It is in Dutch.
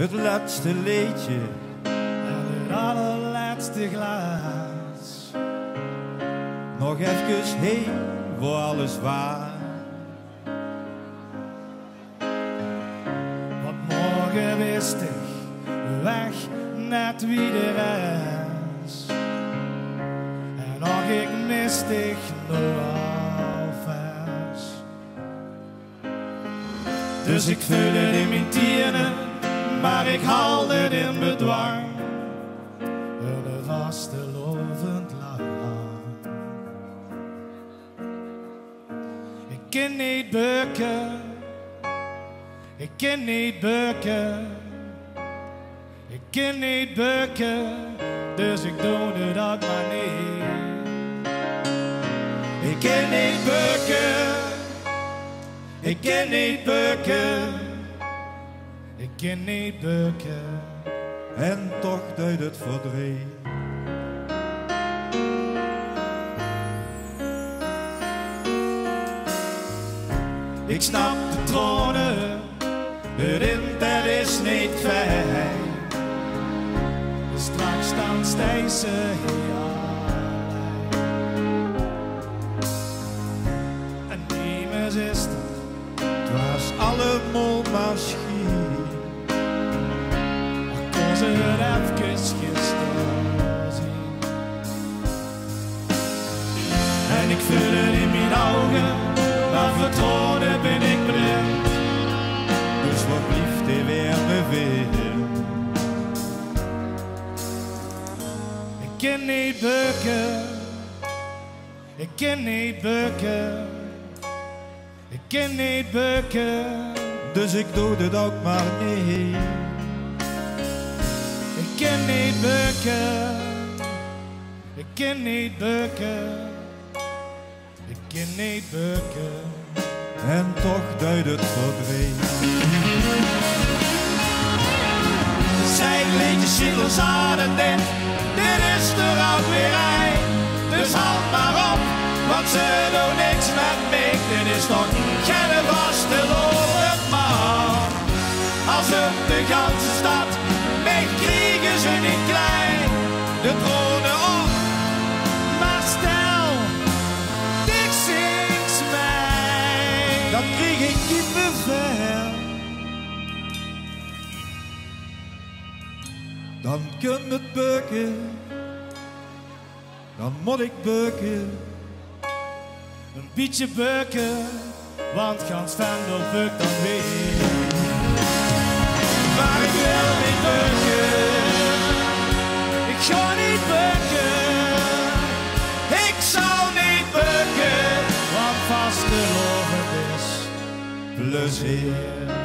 het laatste liedje en het allerlaatste glas. nog even heen voor alles waar. Want morgen wist ik weg net wie er is. En nog ik mist ik nogal vers. Dus ik vul het in mijn tieren, maar ik haal het in bedwang. Een vastelovend lang. Ik kan niet bukken, ik kan niet bukken. Ik kan niet bukken, dus ik doe het ook maar niet. Ik kan niet bukken, ik kan niet bukken. Ik kan niet bukken. En toch duidt het verdriet. Ik snap de tronen, het internet is niet fijn. Straks staan steeds hier alleen. En niemand is er. Het was allemaal maar schier. Maar kon ze het even gisteren zien. En ik vul het in mijn ogen, maar vertrouwen ben ik blind. Dus wat liefde weer me vinden. Ik kan niet bukken, ik kan niet bukken, ik kan niet bukken. Dus ik doe het ook maar niet. Ik kan niet bukken, ik kan niet bukken, ik kan niet bukken. En toch duidt het verdriet. Zij leed je ziels aan en denkt, dit is er ook weer eind. Dus houd maar op, want ze doen niks met me. Dit is toch geen vaste lovend man. Als op de ganse stad, mij kriegen ze niet klein. De tronen op, maar stel, dik zingt mij. Dan kreeg ik kippenvel. Dan kun het bukken. Dan moet ik bukken. Een beetje bukken, want gans Vendel bukt dan weer. Maar ik wil niet bukken, ik ga niet bukken. Ik zal niet bukken, want vastelovend is Plezier.